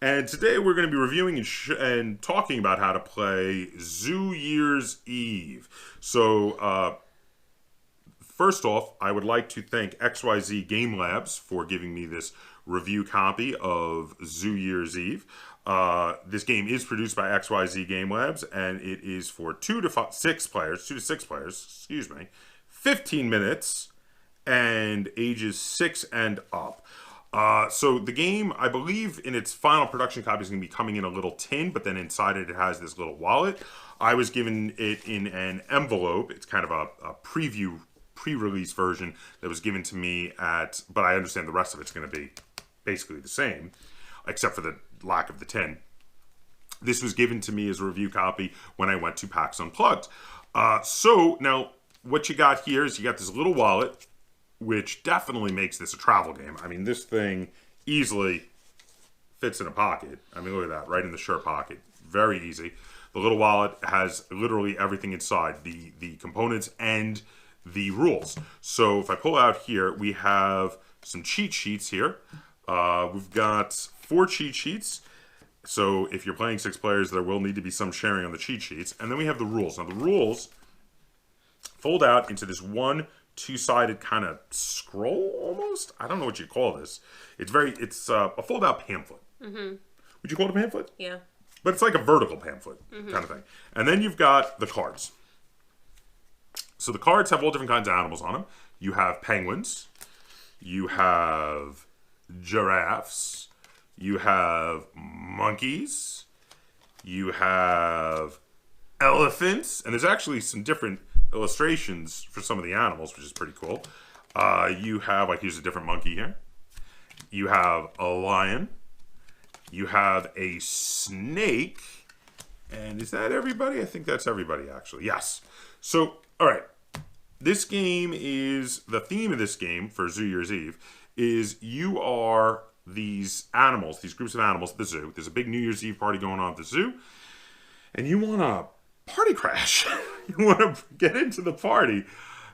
And today we're going to be reviewing and talking about how to play Zoo Year's Eve. So, first off, I would like to thank XYZ Game Labs for giving me this review copy of Zoo Year's Eve. This game is produced by XYZ Game Labs, and it is for 2 to 6 players, 15 minutes, and ages 6 and up. So the game, I believe, in its final production copy is going to be coming in a little tin, but then inside it has this little wallet. I was given it in an envelope. It's kind of a preview, pre-release version that was given to me but I understand the rest of it's going to be basically the same, except for the lack of the tin. This was given to me as a review copy when I went to PAX Unplugged. So now what you got here is you got this little wallet, which definitely makes this a travel game. I mean, this thing easily fits in a pocket. I mean, look at that, right in the shirt pocket. Very easy. The little wallet has literally everything inside, the components and the rules. So if I pull out here, we have some cheat sheets here. We've got 4 cheat sheets. So if you're playing 6 players, there will need to be some sharing on the cheat sheets. And then we have the rules. Now the rules fold out into this one two-sided kind of scroll almost. I don't know what you call this. It's a fold-out pamphlet. Mm-hmm. Would you call it a pamphlet? Yeah. But it's like a vertical pamphlet kind of thing. And then you've got the cards. So the cards have all different kinds of animals on them. You have penguins. You have giraffes. You have monkeys. You have elephants. And there's actually some different illustrations for some of the animals, which is pretty cool. You have, like, here's a different monkey here. You have a lion. You have a snake. And is that everybody? I think that's everybody, actually. Yes. So, all right. This game is, the theme of this game for Zoo Year's Eve is you are these animals, these groups of animals at the zoo. There's a big New Year's Eve party going on at the zoo. And you want to party crash. You want to get into the party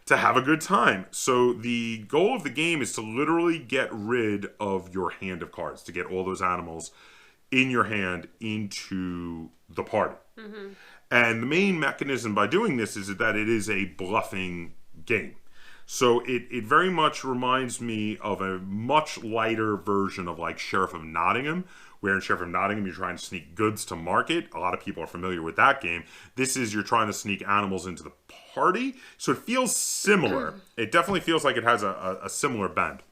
to have a good time. So the goal of the game is to literally get rid of your hand of cards, to get all those animals in your hand into the party. Mm-hmm. And the main mechanism by doing this is that it is a bluffing game. So it very much reminds me of a much lighter version of like Sheriff of Nottingham, where in Sheriff of Nottingham you're trying to sneak goods to market. A lot of people are familiar with that game. This is you're trying to sneak animals into the party. So it feels similar. It definitely feels like it has a similar bend.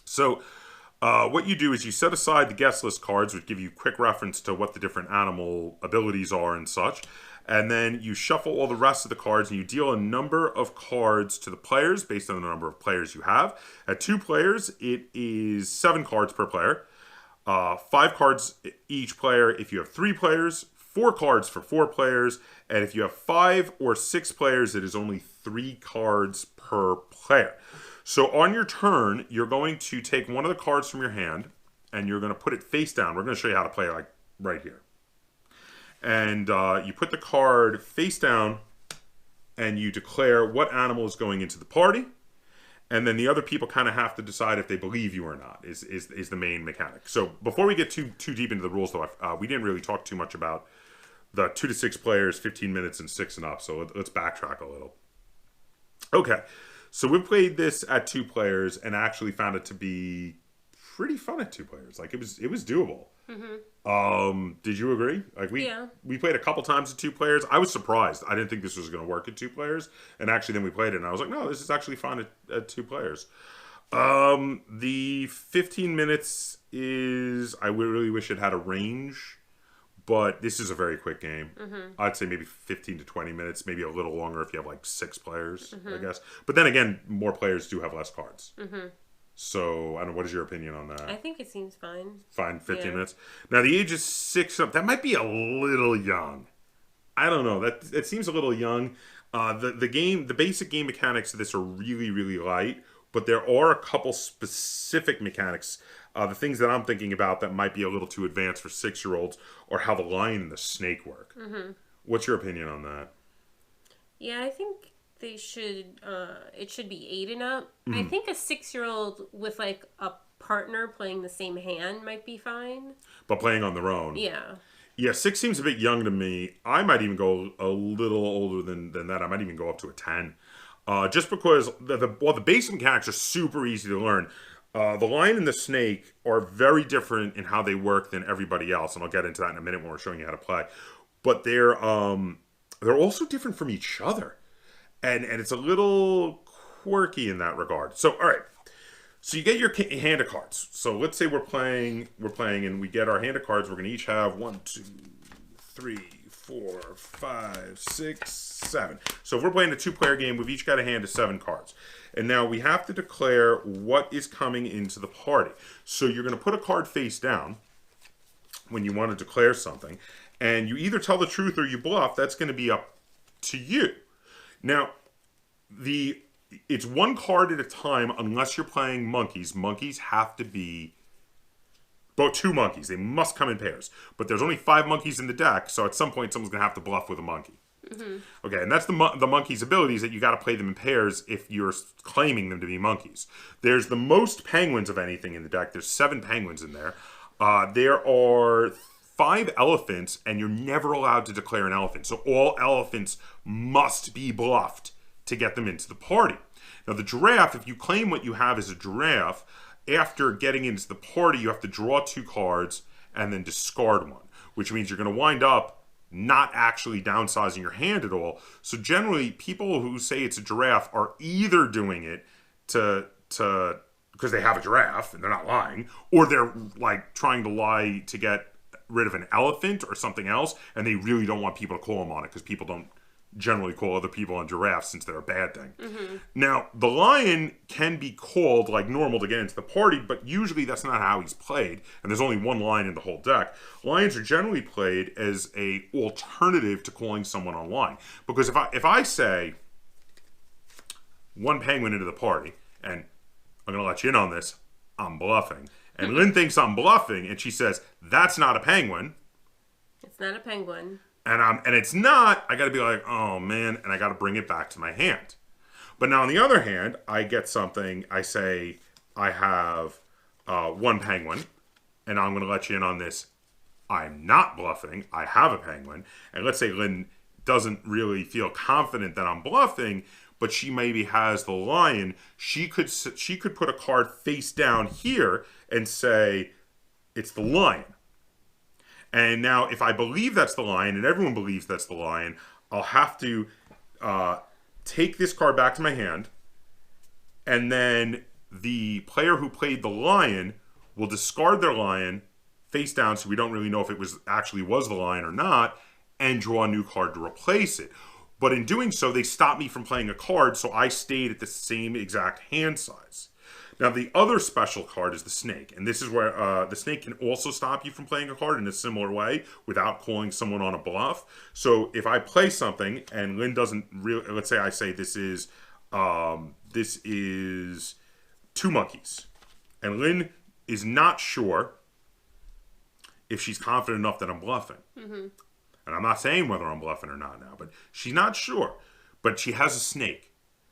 So what you do is you set aside the guest list cards, which give you quick reference to what the different animal abilities are and such. And then you shuffle all the rest of the cards and you deal a number of cards to the players based on the number of players you have. At 2 players, it is 7 cards per player. 5 cards each player if you have 3 players. 4 cards for 4 players. And if you have 5 or 6 players, it is only 3 cards per player. So on your turn, you're going to take one of the cards from your hand and you're going to put it face down. We're going to show you how to play like right here. And you put the card face down and you declare what animal is going into the party. And then the other people kind of have to decide if they believe you or not is the main mechanic. So before we get too deep into the rules, though, we didn't really talk too much about the 2 to 6 players, 15 minutes, and 6 and up. So let's backtrack a little. Okay. So we played this at 2 players and actually found it to be pretty fun at 2 players. Like it was doable. Mm-hmm. Did you agree? Like we played a couple times at 2 players. I was surprised. I didn't think this was going to work at 2 players. And actually then we played it and I was like, no, this is actually fun at 2 players. The 15 minutes is, I really wish it had a range. But this is a very quick game. Mm-hmm. I'd say maybe 15 to 20 minutes, maybe a little longer if you have like 6 players, I guess. But then again, more players do have less cards. Mm-hmm. So, I don't know, what is your opinion on that? I think it seems fine. Fine, 15 minutes. Now, the age is 6 up. That might be a little young. I don't know. It seems a little young. The basic game mechanics of this are really, really light. But there are a couple specific mechanics. The things that I'm thinking about that might be a little too advanced for 6-year-olds are how the lion and the snake work. Mm-hmm. What's your opinion on that? Yeah, I think they should. It should be 8 and up. Mm-hmm. I think a 6-year-old with like a partner playing the same hand might be fine. But playing on their own. Yeah. Yeah, 6 seems a bit young to me. I might even go a little older than that. I might even go up to a 10. Just because the basic mechanics are super easy to learn. The lion and the snake are very different in how they work than everybody else, and I'll get into that in a minute when we're showing you how to play. But they're also different from each other, and it's a little quirky in that regard. So, all right. So you get your hand of cards. So let's say we're playing, and we get our hand of cards. We're going to each have 1, 2, 3, 4, 5, 6, 7. So if we're playing a 2-player game, we've each got a hand of 7 cards. And now we have to declare what is coming into the party. So you're going to put a card face down when you want to declare something. And you either tell the truth or you bluff. That's going to be up to you. Now, it's 1 card at a time unless you're playing monkeys. Monkeys have to be both 2 monkeys. They must come in pairs. But there's only 5 monkeys in the deck, so at some point someone's going to have to bluff with a monkey. Mm-hmm. Okay, and that's the monkey's abilities, that you got to play them in pairs if you're claiming them to be monkeys. There's the most penguins of anything in the deck. There's 7 penguins in there. There are 5 elephants, and you're never allowed to declare an elephant. So all elephants must be bluffed to get them into the party. Now the giraffe, if you claim what you have is a giraffe, after getting into the party, you have to draw 2 cards and then discard 1, which means you're going to wind up not actually downsizing your hand at all. So generally, people who say it's a giraffe are either doing it to because they have a giraffe and they're not lying, or they're like trying to lie to get rid of an elephant or something else, and they really don't want people to call them on it because people don't generally call other people on giraffes since they're a bad thing. Mm-hmm. Now, the lion can be called like normal to get into the party, but usually that's not how he's played, and there's only 1 lion in the whole deck. Lions are generally played as a alternative to calling someone online, because if I say 1 penguin into the party, and I'm going to let you in on this, I'm bluffing, and Lynn thinks I'm bluffing, and she says, that's not a penguin. It's not a penguin. And it's not, I got to be like, oh man, and I got to bring it back to my hand. But now on the other hand, I get something, I say I have 1 penguin, and I'm going to let you in on this. I'm not bluffing, I have a penguin. And let's say Lynn doesn't really feel confident that I'm bluffing, but she maybe has the lion. She could put a card face down here and say, it's the lion. And now, if I believe that's the lion, and everyone believes that's the lion, I'll have to take this card back to my hand, and then the player who played the lion will discard their lion face down, so we don't really know if it was the lion or not, and draw a new card to replace it. But in doing so, they stopped me from playing a card, so I stayed at the same exact hand size. Now, the other special card is the snake, and this is where the snake can also stop you from playing a card in a similar way without calling someone on a bluff. So if I play something and Lynn doesn't really, let's say I say this is 2 monkeys, and Lynn is not sure if she's confident enough that I'm bluffing. Mm-hmm. And I'm not saying whether I'm bluffing or not now, but she's not sure. But she has a snake.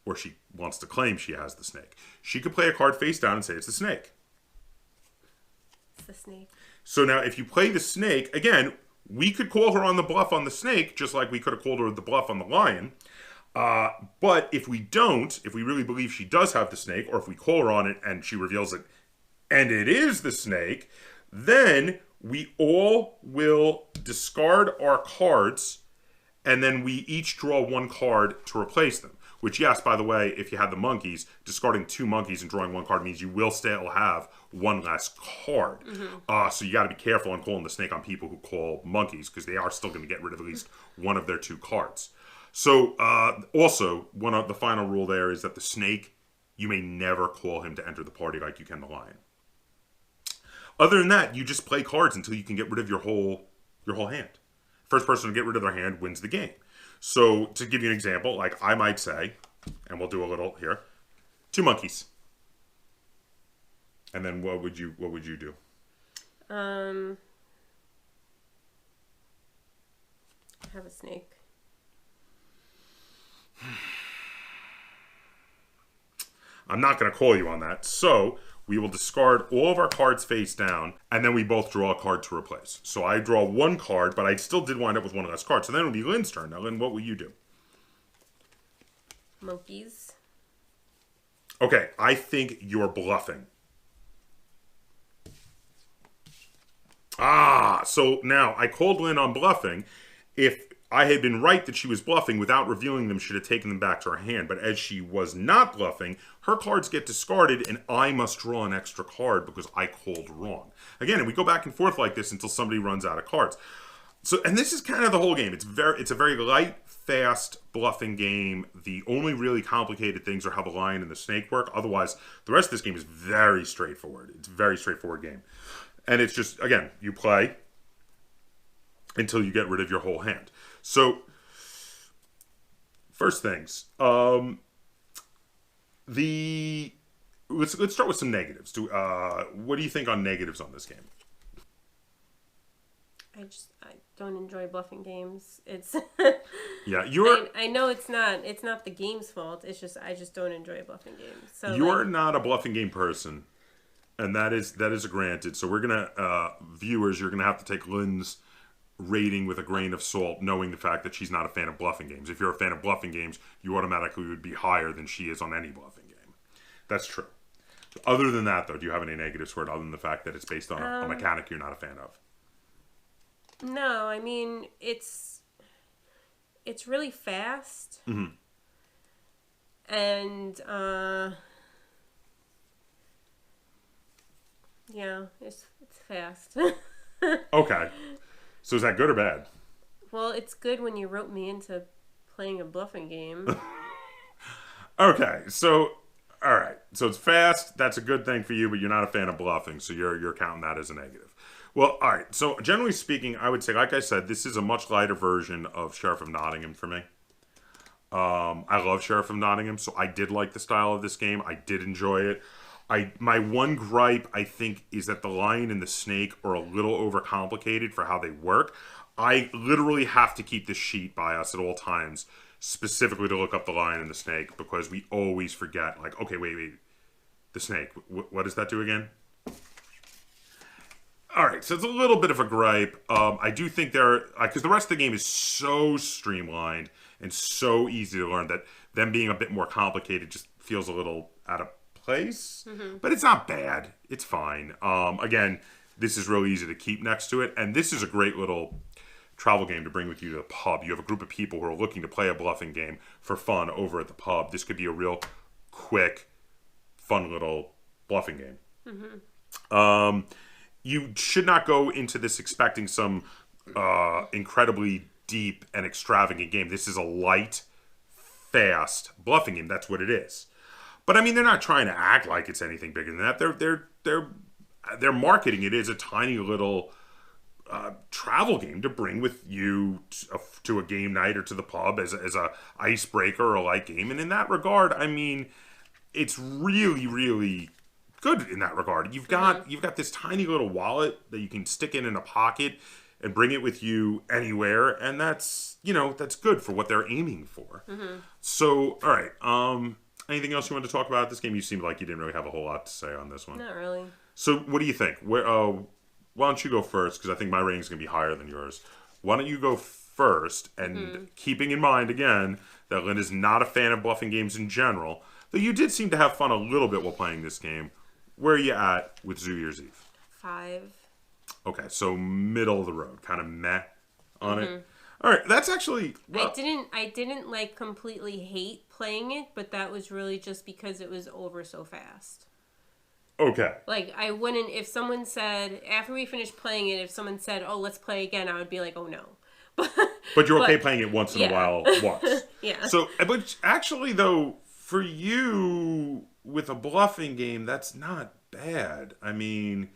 Or she wants to claim she has the snake. She could play a card face down and say it's the snake. It's the snake. So now if you play the snake, again, we could call her on the bluff on the snake, just like we could have called her the bluff on the lion. But if we don't, if we really believe she does have the snake, or if we call her on it and she reveals it, and it is the snake, then we all will discard our cards, and then we each draw 1 card to replace them. Which, yes, by the way, if you had the monkeys, discarding 2 monkeys and drawing 1 card means you will still have 1 less card. Mm-hmm. So you got to be careful on calling the snake on people who call monkeys, because they are still going to get rid of at least 1 of their 2 cards. So, also, one of the final rule there is that the snake, you may never call him to enter the party like you can the lion. Other than that, you just play cards until you can get rid of your whole hand. First person to get rid of their hand wins the game. So, to give you an example, like I might say, and we'll do a little here, 2 monkeys. And then what would you do? I have a snake. I'm not going to call you on that. So, we will discard all of our cards face down, and then we both draw a card to replace. So I draw one card, but I still did wind up with one less card. So then it would be Lynn's turn. Now, Lynn, what will you do? Monkeys. Okay, I think you're bluffing. So now I called Lynn on bluffing. If I had been right that she was bluffing without revealing them, should have taken them back to her hand. But as she was not bluffing, her cards get discarded, and I must draw an extra card because I called wrong. Again, and we go back and forth like this until somebody runs out of cards. So, and this is kind of the whole game. It's a very light, fast bluffing game. The only really complicated things are how the lion and the snake work. Otherwise, the rest of this game is very straightforward. It's a very straightforward game. And it's just, again, you play until you get rid of your whole hand. So, first things, let's start with some negatives. What do you think on negatives on this game? I don't enjoy bluffing games. It's Yeah, I know it's not the game's fault. It's just I just don't enjoy bluffing games. So you're not a bluffing game person, and that is a granted. So we're gonna viewers, you're gonna have to take Lynn's rating with a grain of salt, knowing the fact that she's not a fan of bluffing games. If you're a fan of bluffing games, you automatically would be higher than she is on any bluffing game. That's true. Other than that, though, do you have any negatives for it, other than the fact that it's based on a mechanic you're not a fan of? No, I mean it's really fast, and yeah, it's fast. Okay. So is that good or bad? Well, it's good when you rope me into playing a bluffing game. Okay, so all right, so it's fast. That's a good thing for you, but you're not a fan of bluffing, so you're counting that as a negative. Well, all right. So generally speaking, I would say, like I said, this is a much lighter version of Sheriff of Nottingham for me. I love Sheriff of Nottingham, so I did like the style of this game. I did enjoy it. My one gripe, I think, is that the lion and the snake are a little overcomplicated for how they work. I literally have to keep this sheet by us at all times, specifically to look up the lion and the snake, because we always forget, like, okay, wait, the snake, what does that do again? All right, so it's a little bit of a gripe. I do think because the rest of the game is so streamlined and so easy to learn that them being a bit more complicated just feels a little out of place. But it's not bad. It's fine. Again, this is really easy to keep next to it, and this is a great little travel game to bring with you to the pub. You have a group of people who are looking to play a bluffing game for fun over at the pub. This could be a real quick, fun little bluffing game. You should not go into this expecting some incredibly deep and extravagant game. This is a light, fast bluffing game. That's what it is. But I mean, they're not trying to act like it's anything bigger than that. They're marketing it as a tiny little travel game to bring with you to a game night or to the pub as a icebreaker or a light game. And in that regard, I mean, it's really, really good in that regard. You've got this tiny little wallet that you can stick in a pocket and bring it with you anywhere, and that's good for what they're aiming for. So, all right. Anything else you want to talk about this game? You seemed like you didn't really have a whole lot to say on this one. Not really. So, what do you think? Why don't you go first? Because I think my rating's going to be higher than yours. Why don't you go first? And keeping in mind again that Lynn is not a fan of bluffing games in general, though you did seem to have fun a little bit while playing this game. Where are you at with New Year's Eve? 5. Okay, so middle of the road, kind of meh on it. All right, that's actually. Well, I didn't like completely hate playing it, but that was really just because it was over so fast. Okay. Like I wouldn't if someone said after we finished playing it, if someone said, "Oh, let's play again," I would be like, "Oh no." But you're okay playing it once in a while, once. Yeah. So, but actually, though, for you with a bluffing game, that's not bad. I mean,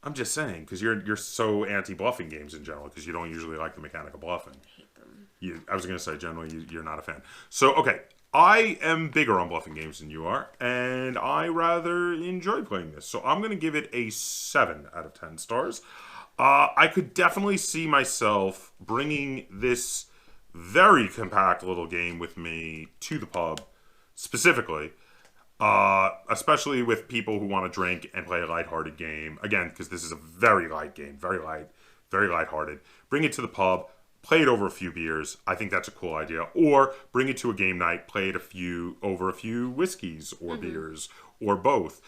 I'm just saying because you're so anti-bluffing games in general because you don't usually like the mechanic of bluffing. I hate them. I was going to say generally you're not a fan. So okay, I am bigger on bluffing games than you are, and I rather enjoy playing this. So I'm going to give it a 7 out of 10 stars. I could definitely see myself bringing this very compact little game with me to the pub, specifically. Especially with people who want to drink and play a lighthearted game. Again, because this is a very light game, very lighthearted. Bring it to the pub, play it over a few beers. I think that's a cool idea. Or bring it to a game night, play it over a few whiskeys or beers or both.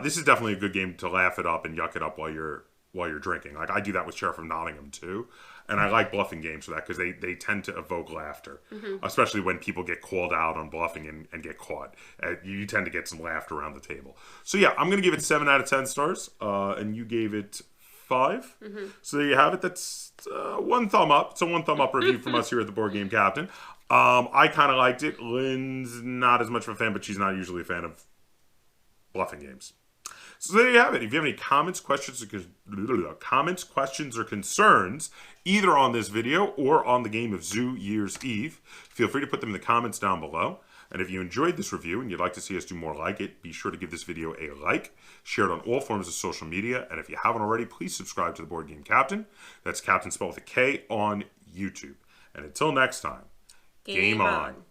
This is definitely a good game to laugh it up and yuck it up while you're drinking. Like I do that with Sheriff of Nottingham too. And I like bluffing games for that because they tend to evoke laughter, especially when people get called out on bluffing and get caught. You tend to get some laughter around the table. So yeah, I'm going to give it 7 out of 10 stars, and you gave it 5. So there you have it. That's 1 thumb up. It's a 1 thumb up review from us here at the Board Game Captain. I kind of liked it. Lynn's not as much of a fan, but she's not usually a fan of bluffing games. So there you have it. If you have any comments, questions, or concerns, either on this video or on the game of Zoo Year's Eve, feel free to put them in the comments down below. And if you enjoyed this review and you'd like to see us do more like it, be sure to give this video a like, share it on all forms of social media, and if you haven't already, please subscribe to the Board Game Captain. That's Captain spelled with a K on YouTube. And until next time, game on.